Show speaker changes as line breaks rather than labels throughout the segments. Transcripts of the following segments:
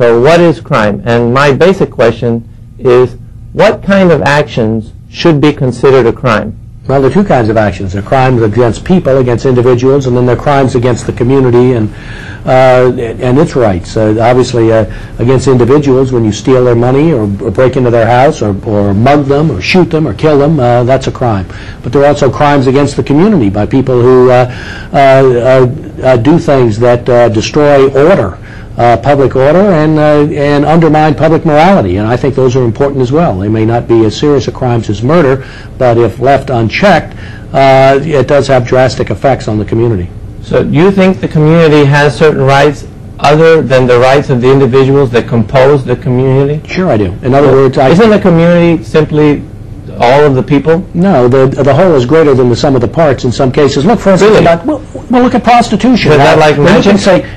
So what is crime? And my basic question is, what kind of actions should be considered a crime?
Well, there are two kinds of actions. There are crimes against people, against individuals, and then there are crimes against the community and its rights. Obviously, against individuals, when you steal their money or break into their house or mug them or shoot them or kill them, that's a crime. But there are also crimes against the community by people who do things that destroy order. Public order and undermine public morality, and I think those are important as well. They may not be as serious a crimes as murder, but if left unchecked, it does have drastic effects on the community.
So do you think the community has certain rights other than the rights of the individuals that compose the community?
Sure I do. In other words,
isn't the community simply all of the people?
No, the whole is greater than the sum of the parts in some cases. Look, for instance,
really?
Well, look at prostitution.
Is that like magic?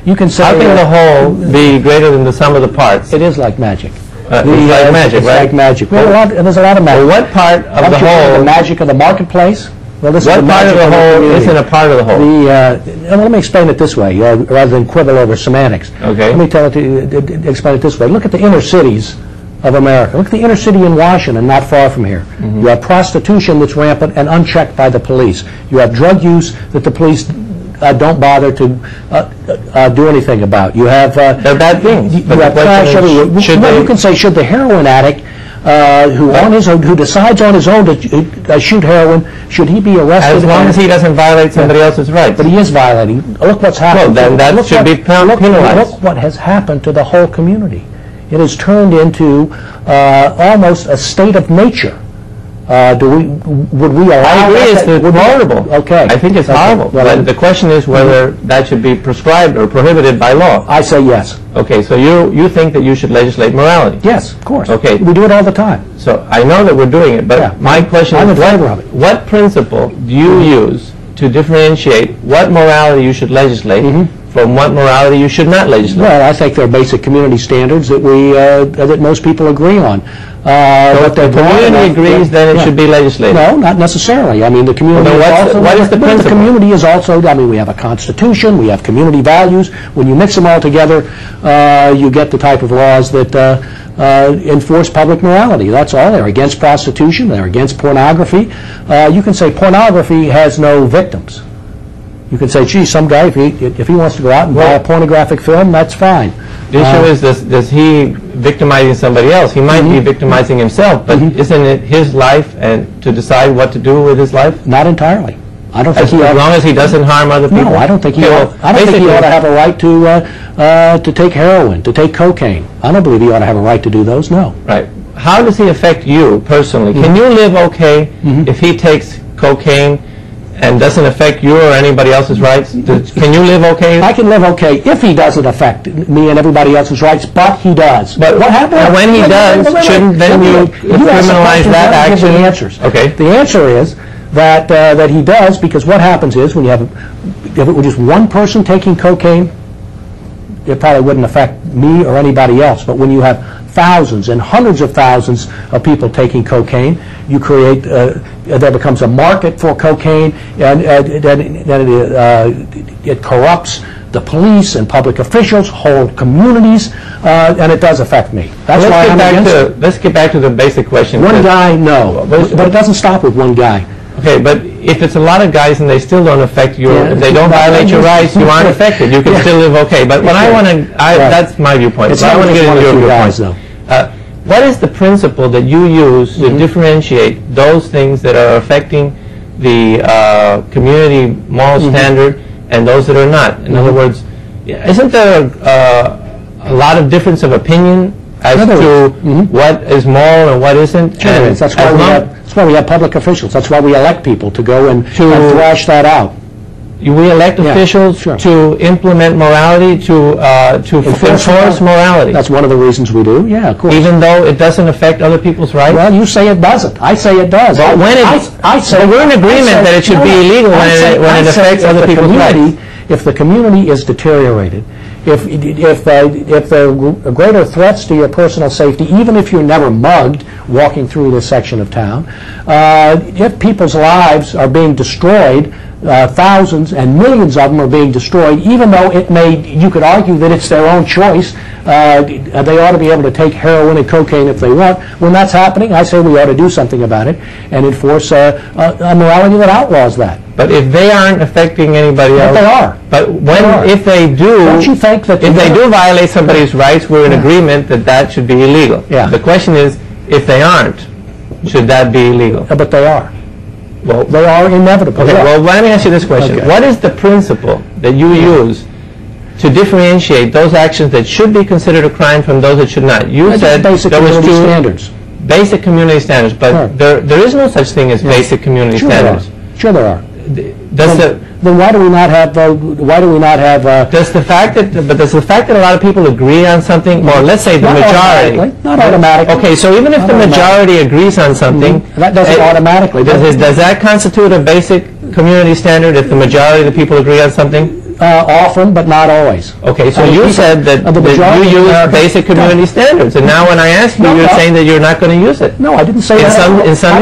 You can say
how can the whole be greater than the sum of the parts?
It is like magic.
It's like magic,
it's
right?
Like magic. Well, there's a lot of magic.
Well, what part of the whole?
The magic of the marketplace. Well, this
what
is the
part of the whole isn't a part of the whole?
Let me explain it this way, rather than quibble over semantics.
Okay.
Let me explain it this way. Look at the inner cities of America. Look at the inner city in Washington, not far from here. Mm-hmm. You have prostitution that's rampant and unchecked by the police. You have drug use that the police don't bother to do anything about. You have
they're bad things.
You have trash everywhere. Well, you can say, should the heroin addict who decides on his own to shoot heroin, should he be arrested?
As long as he doesn't violate somebody else's rights.
But he is violating. Look what's happened.
Well, then that should be penalized.
Look what has happened to the whole community. It has turned into almost a state of nature. Would we allow
that? I agree, it's horrible.
Okay.
I think it's horrible. Well, but the question is whether that should be prescribed or prohibited by law.
I say yes.
Okay, so you think that you should legislate morality?
Yes, of course.
Okay.
We do it all the time.
So I know that we're doing it, but yeah, my question is, what principle do you use to differentiate what morality you should legislate from what morality you should not legislate?
Well, I think there are basic community standards that that most people agree on.
So if the community agrees, then it should be legislated?
No, not necessarily. I mean, the community
what is the principle?
The community is also, I mean, we have a constitution, we have community values. When you mix them all together, you get the type of laws that enforce public morality. That's all. They're against prostitution, they're against pornography. You can say pornography has no victims. You can say, gee, some guy, if he wants to go out and buy a pornographic film, that's fine.
The issue is, does he victimizing somebody else? He might be victimizing himself, but isn't it his life and to decide what to do with his life?
Not entirely. I don't think
as long as he doesn't harm other people?
No, I don't think he ought to have a right to take heroin, to take cocaine. I don't believe he ought to have a right to do those, no.
Right. How does he affect you personally? Can you live okay if he takes cocaine and doesn't affect you or anybody else's rights? Can you live okay?
I can live okay if he doesn't affect me and everybody else's rights, but he does.
But what happens? And when he does, shouldn't then you criminalize that action?
The answers.
Okay.
The answer is that he does, because what happens is when you have, if it were just one person taking cocaine, it probably wouldn't affect me or anybody else. But when you have thousands and hundreds of thousands of people taking cocaine, you create, there becomes a market for cocaine, and it corrupts the police and public officials, whole communities, and it does affect me. That's why I'm against it.
Let's get back to the basic question.
One guy, no. But it doesn't stop with one guy.
Okay, but if it's a lot of guys and they still don't affect your, if they don't violate your rights, you aren't affected. You can still live okay. But what I want to, that's my viewpoint. So I want to get into your viewpoint. What is the principle that you use to differentiate those things that are affecting the community moral standard and those that are not? In other words, isn't there a lot of difference of opinion as to what is moral and what isn't?
Sure, and that's why we have public officials. That's why we elect people to go and thrash that out.
We elect officials to implement morality, to enforce morality.
That's one of the reasons we do. Yeah, of course.
Even though it doesn't affect other people's rights.
Well, you say it doesn't. I say it does.
But when we're in agreement that it should be illegal when it affects other people's rights.
If the community is deteriorated, if there are greater threats to your personal safety, even if you're never mugged walking through this section of town, if people's lives are being destroyed, thousands and millions of them are being destroyed, even though you could argue that it's their own choice they ought to be able to take heroin and cocaine if they want. When that's happening, I say we ought to do something about it and enforce a morality that outlaws that.
But if they aren't affecting anybody else...
But they are.
But if they do...
Don't you think that...
If they do violate somebody's rights, we're in agreement that that should be illegal.
Yeah.
The question is, if they aren't, should that be illegal?
But they are.
Well,
they are inevitable.
Okay,
yeah.
well, let me ask you this question.
Okay.
What is the principle that you use to differentiate those actions that should be considered a crime from those that should not? You said
basic
there was
community standards.
Basic community standards, but there is no such thing as basic community standards.
Sure there are.
Then
why do we not have?
Does the fact that a lot of people agree on something, or let's say the majority,
not automatically.
Okay, so even if the majority agrees on something,
that doesn't automatically.
Does that constitute a basic community standard if the majority of the people agree on something?
Often, but not always.
Okay, so you said that you use basic community standards, and now when I ask you, you're saying that you're not going to use it.
No, I didn't say that.
In some